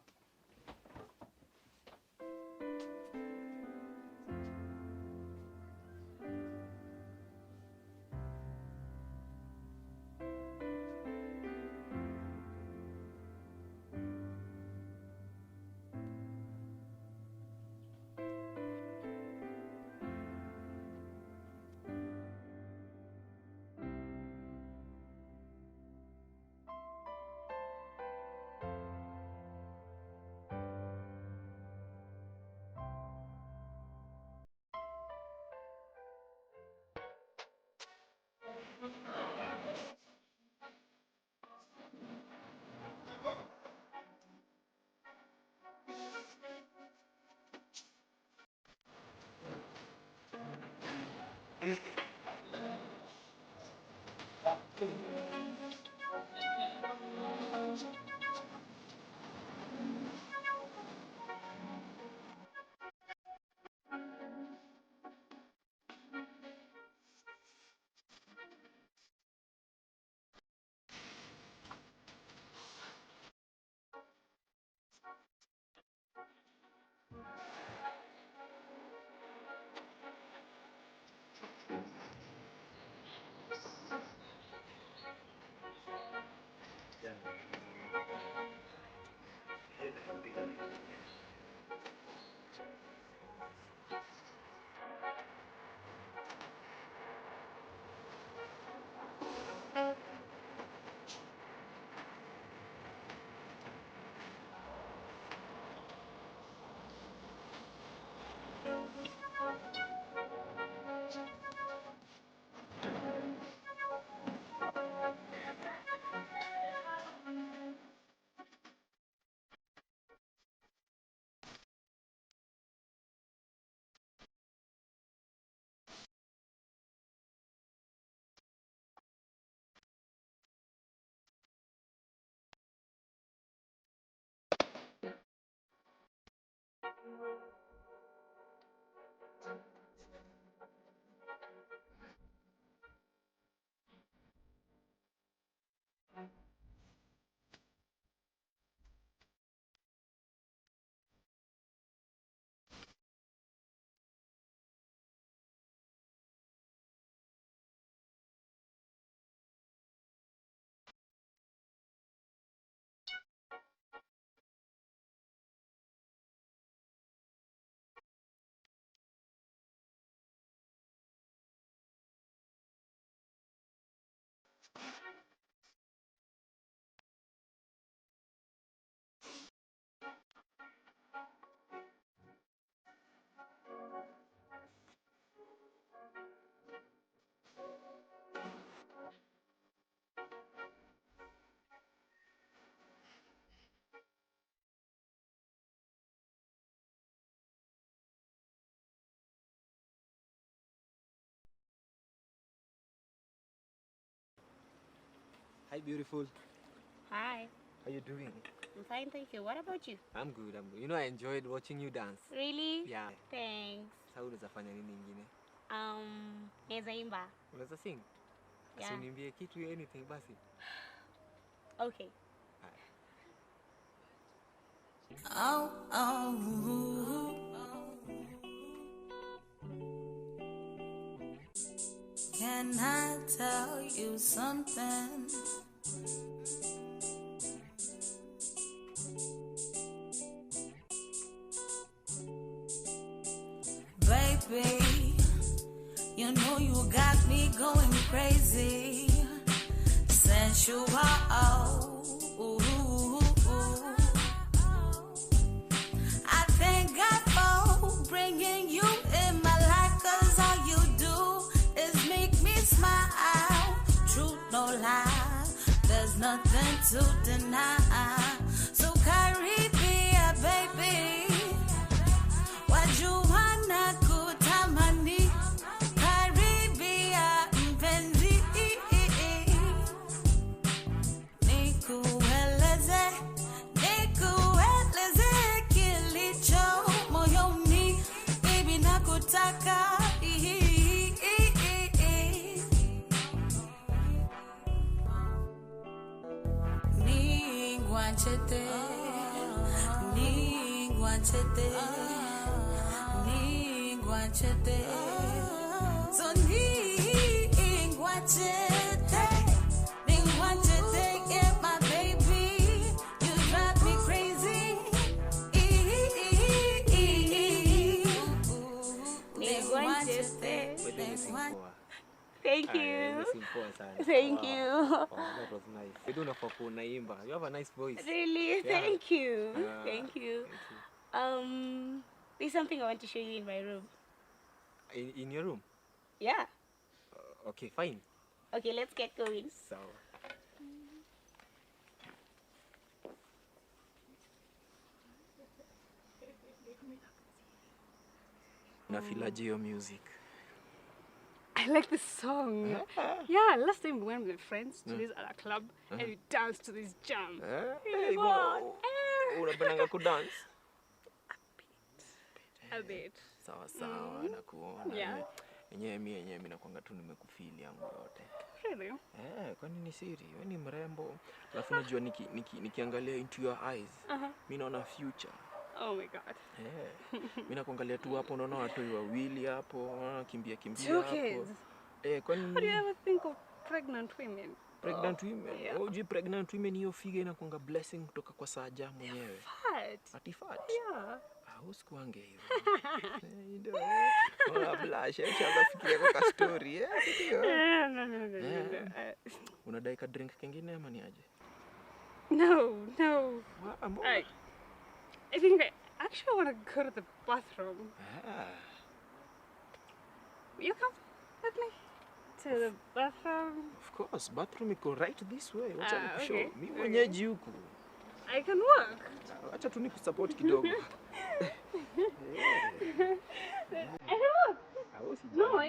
Hi, beautiful. Hi. How you doing? I'm fine, thank you. What about you? I'm good. You know, I enjoyed watching you dance. Really? Yeah. Thanks. Sasa unaweza fanya nini ingine? Naweza imba. Unaweza sing? Yeah. Basi uniambie kitu anything basi. Okay. Oh, oh. Can I tell you something? Baby, you know you got me going crazy. Sensual. I thank God for bringing you in my life, 'cause all you do is make me smile. Truth, no lie, there's nothing to deny. So Caribbean, baby, wajuana kutamani. Caribbean, mpenzi, nikueleze kilicho moyoni, baby, nakutaka. Ningwanchete, Ningwanchete, Ningwanchete, so Ningwanchete, Ningwanchete, yeah, my baby, you drive me crazy. Ningwanchete. Thank you. Thank you. Oh, that was nice. You don't know for naimba. You have a nice voice. Really? Yeah. Thank you. Thank you. Thank you. There's something I want to show you in my room. In your room? Yeah. Okay, fine. Okay, let's get going. So. Nafilaje hiyo music? I like this song. Yeah, last time we went with friends to this other club and we danced to this jam. Hey, unapendanga kudance? A bit. Sawa sawa, nakuona. Yeah. Yenyewe mimi nakwanga tu nimekufeel yangu yote. Really? Kwani ni siri? Wewe ni mrembo. Alafu najua nikiangalia into your eyes, mimi naona future. Oh my god. Mimi nakuangalia tu hapo, unaona watu wawili hapo, kimbia Two hapo. kids. Kwani How do you ever think of pregnant women? Pregnant women? Yeah. Unajua pregnant women hiyo figa inakuanga blessing kutoka kwa Saja mwenyewe. Fat. Ati fat? Yeah. Usikuange hivyo. Ndio. Ona blush, acha fikiria kwa story, ndio. No. Unadai ka drink kingine ama ni aje? No. I think I actually want to go to the bathroom. You come with me to the bathroom? Of course, bathroom iko right this way. Wacha nikushow. Okay. Mimi mwenyeji huku. I can walk. Acha tu nikusupport kidogo. I can walk. No,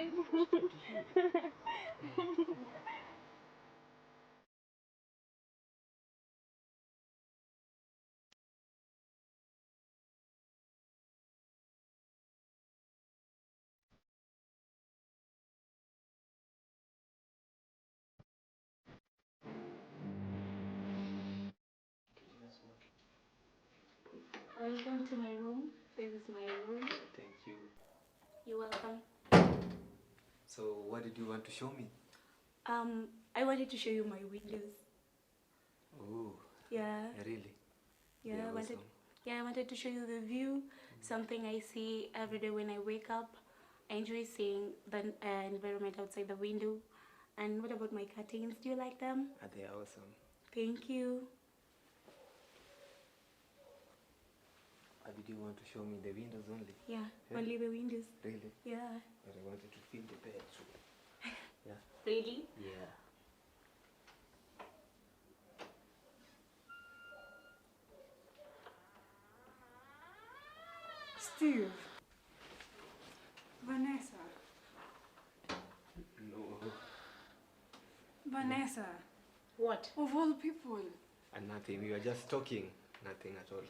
Welcome to my room. This is my room. Thank you. You're welcome. So, what did you want to show me? I wanted to show you my windows. Oh. Yeah. Really? Yeah, They're I wanted to show you the view, something I see every day when I wake up. I enjoy seeing the environment outside the window. And what about my curtains? Do you like them? They are awesome. Thank you. Did you want to show me the windows only? Yeah, only the windows. Really? Yeah. But I wanted to feel the bed too. Yeah. Really? Yeah. Steve. Vanessa. No. Vanessa. What? Of all people. And nothing. We were just talking. Nothing at all.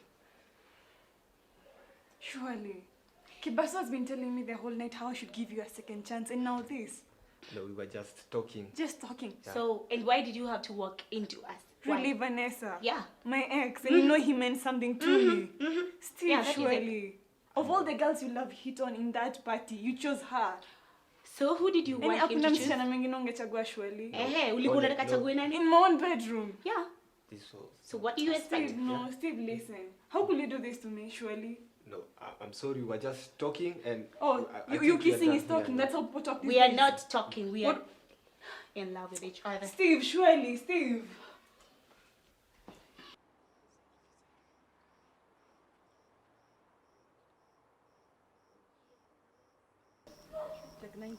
Surely. Kibaso has been telling me the whole night how I should give you a second chance, and now this. No, we were just talking. Just talking. Yeah. So, and why did you have to walk into us? Really, Why? Vanessa? Yeah. My ex, and you know he meant something to me. Steve, Yeah, that is it. surely. Of all the girls you love hit on in that party, you chose her. So, who did you And want him to hakuna choose? msichana mwingine ungechagua surely. Ulikuwa unataka chague nani? In my own bedroom. Yeah. This was... So, what do you expect? Steve, no, Steve, listen. How could you do this to me, surely? No, I'm sorry. We were just talking and... Oh, I you think we are kissing done is talking. here. That's how people talk these We are days. not talking. We are What? in love with each other. Steve, surely, Steve. Like 90.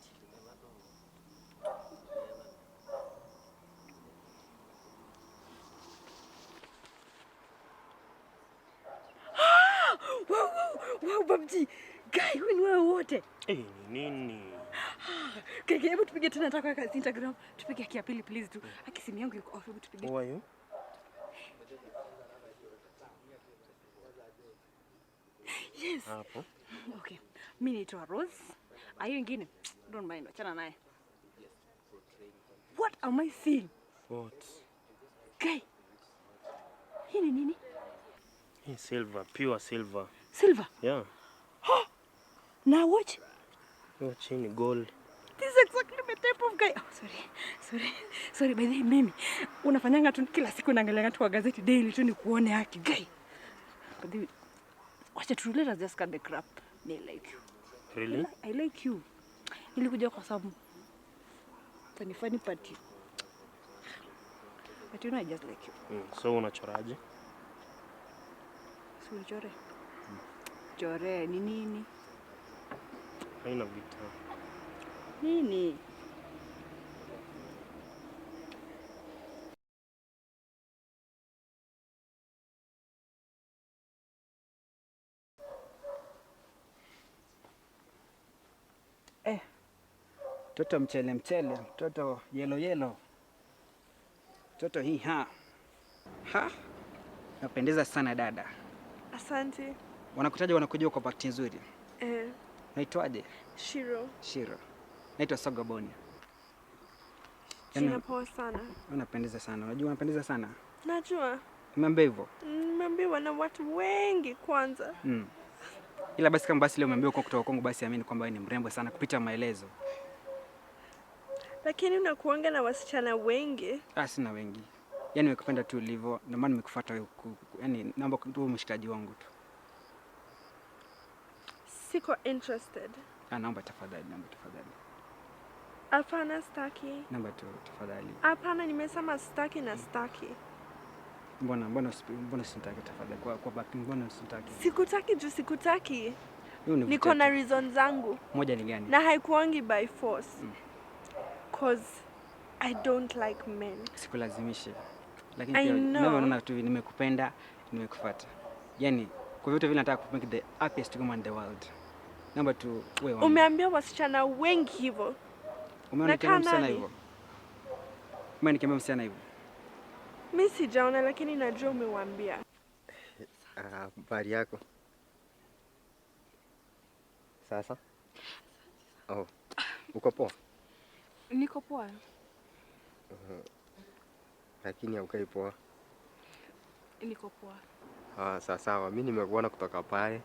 Wow, Babji. Guy, wewe ni wewe wote. Nini? Keke, hebu tupige tena nataka kwa Instagram. Tupige kia pili please tu. Aki simu yangu iko off, hebu tupige. Who are you? Yes. Hapo. Okay. Mimi naitwa Rose. Ayo ingine. Don't mind, achana naye. What am I seeing? What? Guy. Hii ni nini? Hey, silver, pure silver. Silver. Yeah. Now watch. Watch in gold. This is exactly my type of guy. Oh, sorry, by the way, mimi. Unafanyanga tu kila siku naangalia tu kwa gazeti daily tu ni kuone haki guy. But the wacha tu let us just cut the crap. Me like you. Really? I like you. Nilikuja kwa sababu funny party. But you know I just like you. So unachoraje? Si uchore. Chore ni nini? Haina vita. Nini? Mtoto mchele mchele, mtoto yellow yellow. Mtoto hii ha. Napendeza sana dada. Asante. Wanakutaja wanakujua kwa bahati nzuri. Naitwaje? Shiro. Shiro. Naitwa Sogoboni. Jina poa sana. Unapendeza sana. Unajua unapendeza sana? Najua. Umeambiwa hivyo? Nimeambiwa na watu wengi kwanza. Ila basi kama basi leo umeambiwa kwa kutoka kwangu, basi amini kwamba wewe ni mrembo sana kupita maelezo. Lakini unakuanga na wasichana wengi. Sina wengi. Yaani nimekupenda tu ulivyo, na maana nimekufuata wewe. Yaani naomba tu mshikaji wangu tu. Siko interested. Naomba tafadhali. Hapana, staki. Naomba tu tafadhali. Hapana, nimesema staki na staki. Mbona usitaki tafadhali? Kwa bahati mbona usitaki? Sikutaki juu sikutaki. Niko na reason zangu. Moja ni gani? Na haikuangi by force. Cause I don't like men. Sikulazimishi. Lakini pia naona tu nimekupenda, nimekufuata. Yaani kwa vyote vile nataka kumake the happiest woman in the world. Naomba tu wewe wangu. Umeambia wasichana wengi hivyo. Umeona kama msichana hivyo? Mimi nikiambia msichana hivyo. Mimi sijaona lakini najua umewaambia. Habari yako? Sasa? Uko poa? Niko poa. Lakini haukai poa. Niko poa. Sawa. Mimi nimekuona kutoka pale,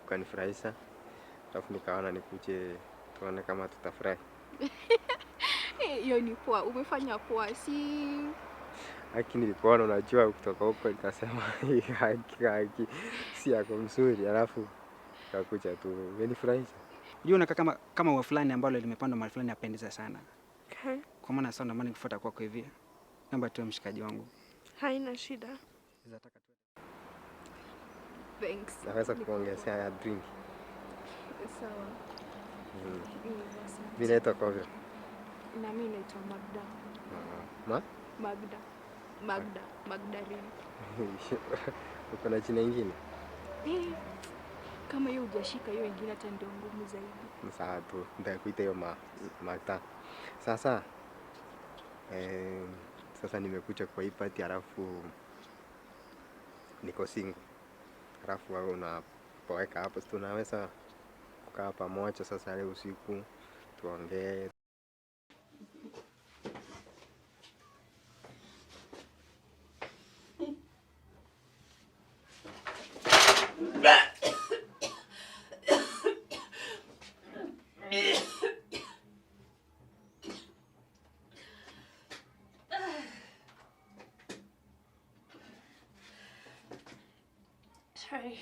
ukanifurahisha. Alafu nikaona nikuje tuone kama tutafurahi. Hiyo ni poa. Umefanya poa. Lakini nilikuona unajua kutoka huko, nikasema haki si yako mzuri, alafu kakuja tu. Umenifurahisha. Unajua unakaa kama ua fulani ambalo limepandwa mahali fulani yapendeza sana. Kwa maana sana maana nifuata kwako hivi. Naomba tu mshikaji wangu. Haina shida. Nataka tu. Thanks. Naweza kuongezea ya drink. Sawa. Mimi naitwa Kovia. Na mimi naitwa Magda. Magdalene. Uko na jina ingine? Kama hiyo hujashika hiyo ingine hata ndio ngumu zaidi. Sawa tu. Nitakuita hiyo Magda. Sasa nimekuja kwa hii party, alafu niko single. Alafu wewe unapoweka hapo, tunaweza kukaa pamoja sasa leo usiku tuongee. Sorry.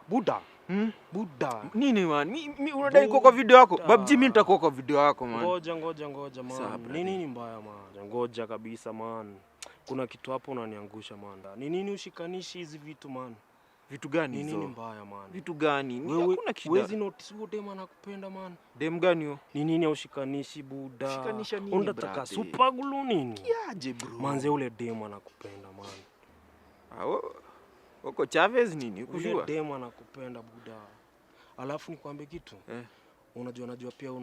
Buda. Buda. Nini man? Mimi unadai kwa video yako? Babji mimi nitakuwa kwa video yako man. Ngoja man. Nini mbaya man? Ngoja kabisa man. Kuna kitu hapo unaniangusha man. Ni nini ushikanishi hizi vitu man? Vitu gani hizo? Nini mbaya man? Vitu gani? Hakuna kida. Wezi notice huo dem anakupenda man. Dem gani huo? Ni nini ushikanishi Buda? Shikanisha nini? Unataka super glue nini? Kiaje bro? Manze ule dem anakupenda man. Uko Chavez nini? Ukujua? Ule dem anakupenda Buda. Alafu nikwambie kitu. Unajua pia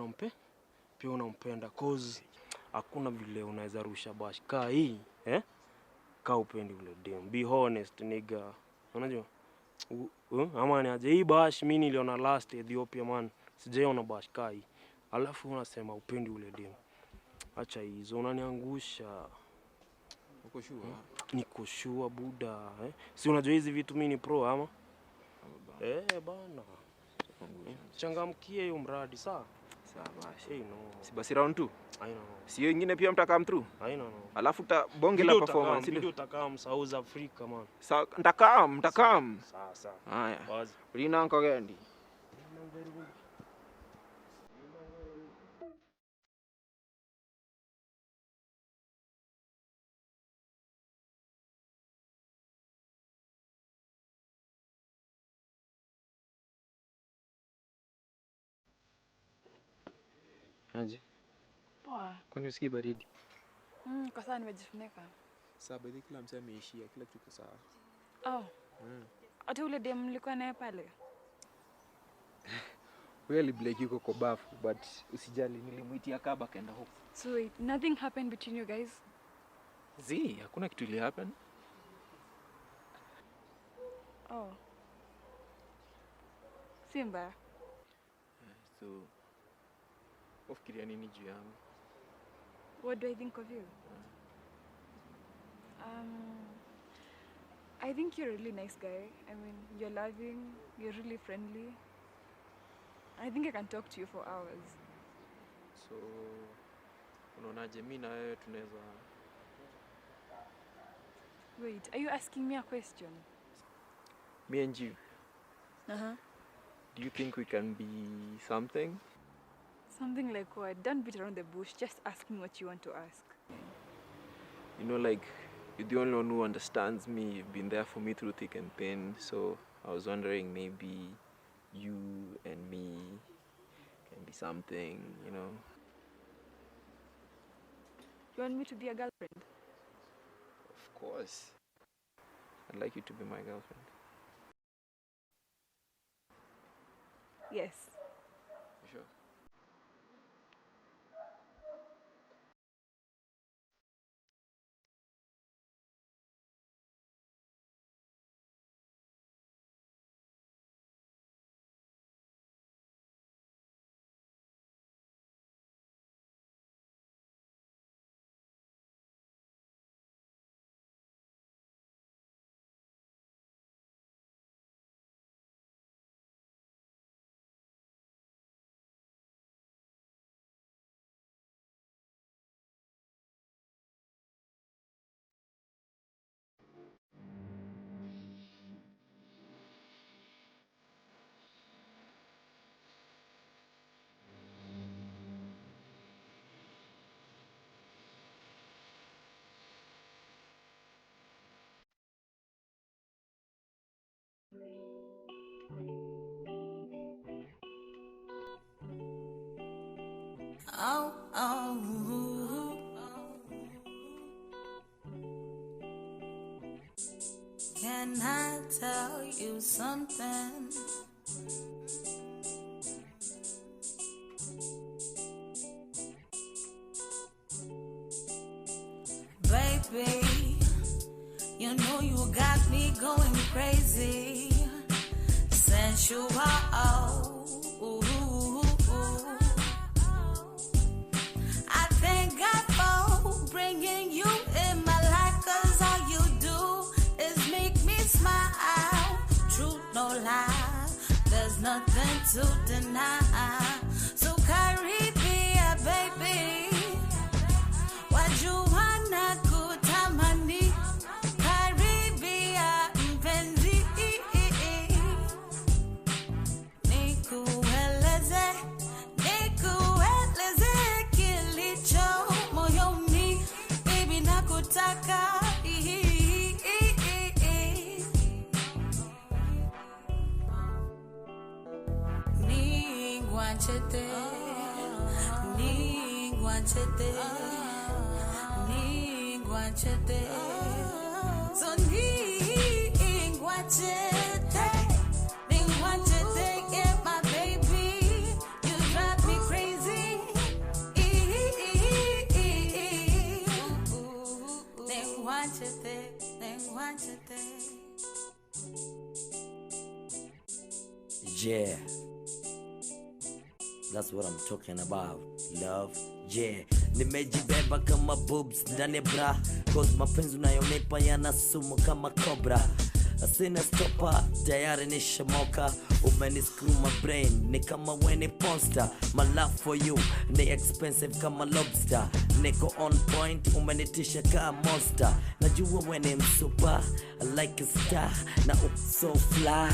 unampenda cause hakuna vile unaweza rusha bash kaa hii, kaa upendi ule dem. Be honest nigga. Unajua? Ama ni aje hii bash mimi niliona last Ethiopia man. Sijaona bash kaa hii. Alafu unasema upendi ule dem. Acha hizo unaniangusha. Uko sure? Niko sure Buda, Si unajua hizi vitu mimi ni pro ama? Bana. Changamkie hiyo mradi sawa? Sawa basi. No. Si basi round 2. I know. Sio ingine pia mtakam through? I know. Alafu bonge la performance ndio utakam South Africa man. Sawa, mtakam. Sawa. Haya. Wazi. Lina nkogendi. Aje. Poa. Kwani usikii baridi? Kwa sababu nimejifunika. Sasa baadhi kila mtu ameishia, kila kitu sawa. Oh. Hata ule dem mlikuwa naye pale. Wewe Blake yuko kwa bafu, but usijali, nilimuitia kaba kaenda huko. So wait, nothing happened between you guys? Hakuna kitu ili happen. Oh. Simba. So, ufikiria nini juu yangu? What do I think of you? I think you're a really nice guy. I mean, you're loving, you're really friendly. I think I can talk to you for hours. So, unaonaje mimi na wewe tunaweza... Wait, are you asking me a question? Me and you. Uh-huh. Do you think we can be something? Something like what? Don't beat around the bush. Just ask me what you want to ask. You know, like, you're the only one who understands me. You've been there for me through thick and thin. So I was wondering maybe you and me can be something, you know. You want me to be a girlfriend? Of course. I'd like you to be my girlfriend. Yes. You sure? Oh, oh, can I tell you something? Baby, you know you got me going crazy. Sensual. I thank God for bringing you in my life, 'cause all you do is make me smile. Truth, no lie, there's nothing to deny. So Caribbean, baby, what you wanna kutamani? Caribbean, mpenzi, nikueleze kilicho moyoni, baby, nakutaka. Ningwanchete, Ningwanchete, Ningwanchete. So Ningwanchete, Ningwanchete, yeah, my baby, you drive me crazy. Ningwanchete, Ningwanchete. Yeah, that's what I'm talking about. Love, yeah. Nimejibeba kama boobs ndani bra, cause mapenzi unayonipa yana sumu kama cobra. Sina stopper, tayari nishamoka. Umeniscrew my brain, ni kama weni monster. My love for you, ni expensive kama lobster. Niko on point, umenitisha kama monster. Najua weni msupa, I like a star. Na so fly,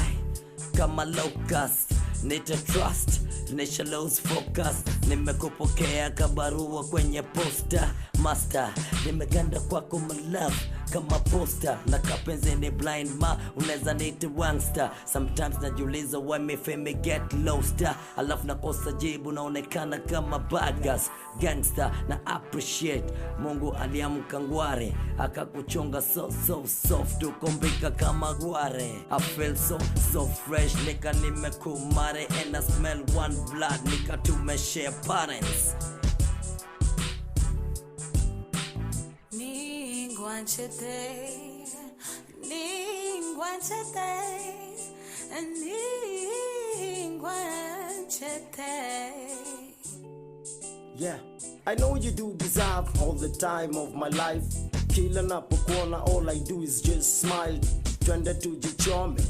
kama locust. Nita trust, nisha lose focus. Nimekupokea kabarua kwenye poster. Master, nimeganda kwako my love. kama poster na kapenzi ni blind ma unaweza nite wangster. Sometimes najiuliza why me fame get lost, alafu nakosa jibu naonekana kama bagas gangster na appreciate Mungu aliamka ngware akakuchonga so soft ukombika kama gware. I feel so fresh nika nimekumare and I smell one blood nika tumeshare parents. Ningwanchete, Ningwanchete, Ningwanchete. Yeah, I know you do deserve all the time of my life. Kila napokuona all I do is just smile. Twende tujichome,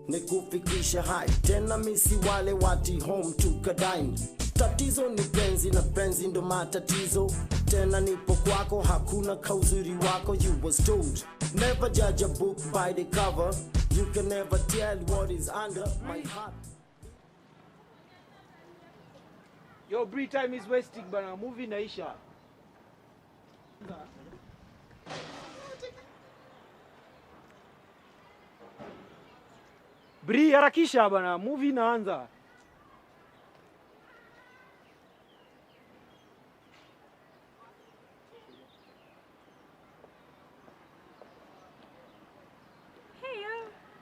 nikufikisha high. Tena misi wale wati home tukadine. Tatizo ni penzi na penzi ndo matatizo. Tena nipo kwako hakuna kauzuri wako. You was told never judge a book by the cover. You can never tell what is under my heart. Yo, Bree, time is wasting bana, movie naisha. Bree, harakisha bana, movie inaanza.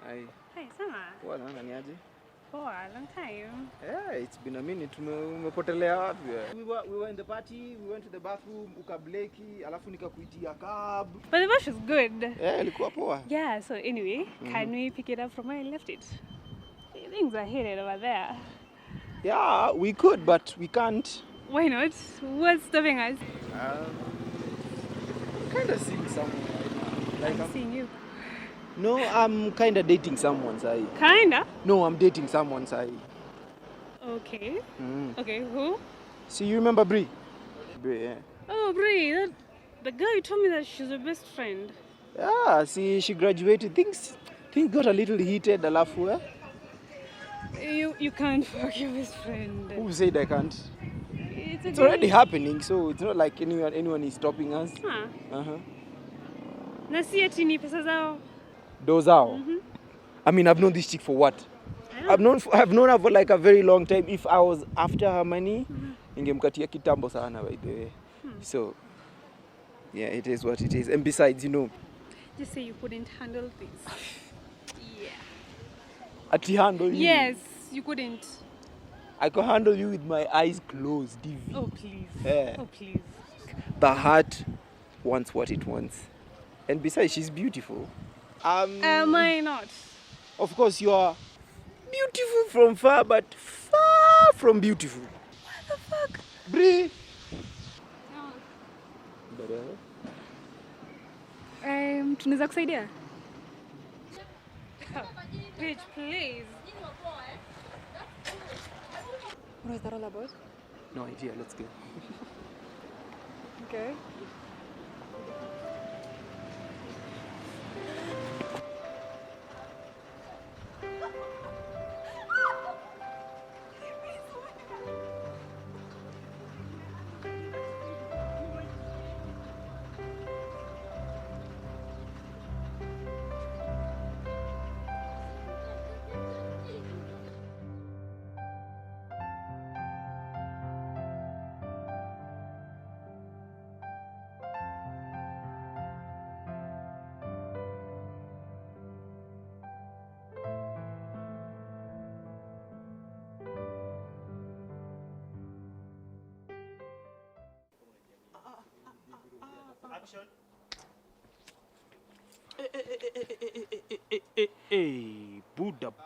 Hi. Hey, sama. Poa sana ni aje? Poa, long time. Yeah, it's been a minute. Umepotelea wapi? We were in the party, we went to the bathroom, ukableki, alafu nikakuitia cab. But the bush was good. Yeah, ilikuwa poa. Yeah, so anyway, can we pick it up from where I left it? Things are hidden over there. Yeah, we could, but we can't. Why not? What's stopping us? Kind of seeing someone right now. I'm seeing you. No, I'm kind of dating someone, Sai. Kinda? No, I'm dating someone, Sai. Okay. Okay, who? See, you remember Bree? Bree, yeah. Oh, Bree, the girl you told me that she's your best friend. Yeah, see, she graduated. Things got a little heated, alafu, eh? You can't fuck your best friend. Who said I can't? It's already happening, so it's not like anyone is stopping us. Huh. Uh-huh. Na si ati ni pesa zao. Dozao. I mean, I've known this chick for what? I've known her for like a very long time. If I was after her money, ingemkatia kitambo sana by the way. So, yeah, it is what it is. And besides, Just say you couldn't handle this. Yeah. Ati handle you? Yes, you couldn't. I could handle you with my eyes closed, Divi. Oh, please. Yeah. Oh, please. The heart wants what it wants. And besides, she's beautiful. Am I not? Of course, you are beautiful from far, but far from beautiful. What the fuck? Bree! Tunaweza kusaidia? Bitch, please. What is that all about? No idea, let's go. Okay. Action.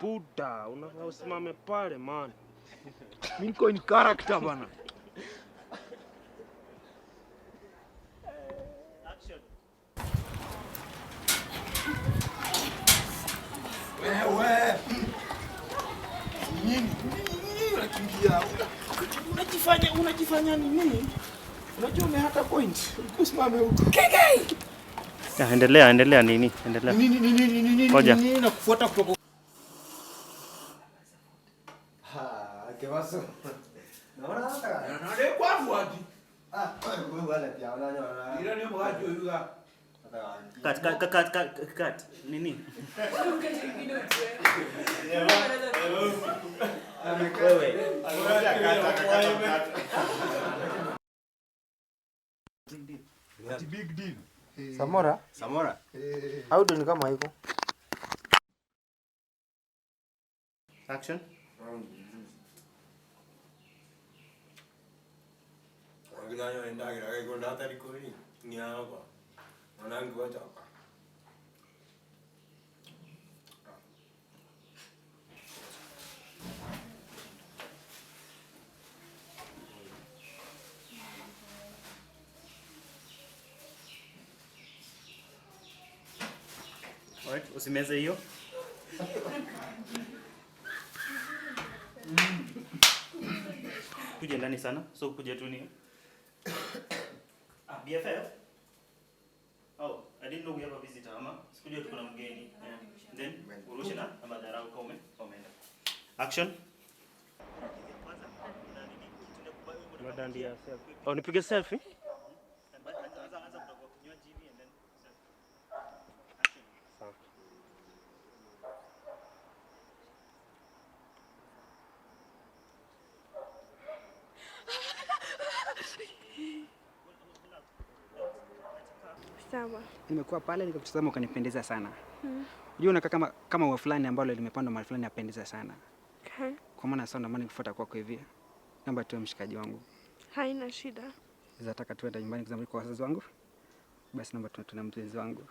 Buda, unafaa usimame pale man. Mimi niko in character bana. Action. Wewe. Nini unakimbia? Unajifanya nini? Unajua umehata point. Usimame huko. Keke. Ya, endelea nini? Endelea. Nini? Ngoja. Nakufuata kutoka. Kevaso. Naona hata. Ndio kwa wapi? Wewe wala pia unaona. Ila ni mwaje huyu? Cut. Nini? Big deal. Samora. How do ni kama hiko? Action. Wangidanyo ndagira ko ndatari ko ni hapa. Mwanangu wacha hapa. Alright, usimeze hiyo. Kuja ndani sana. So kuja tu ni. BFF? Oh, I didn't know we have a visitor, ama. Sikujua tuko na mgeni. Then urushe na madharau kama umeenda. Action. Unadandia selfie. Oh, nipige selfie? Sawa. Nimekuwa pale nikakutazama ukanipendeza sana. Unajua unakaa kama ua fulani ambalo limepandwa mahali fulani yapendeza sana. Okay. Kwa maana sasa naomba nikufuata kwako hivi. Naomba tuwe mshikaji wangu. Haina shida. Nataka tuende nyumbani kuzamani kwa wazazi wangu. Basi naomba tuende na mpenzi wangu.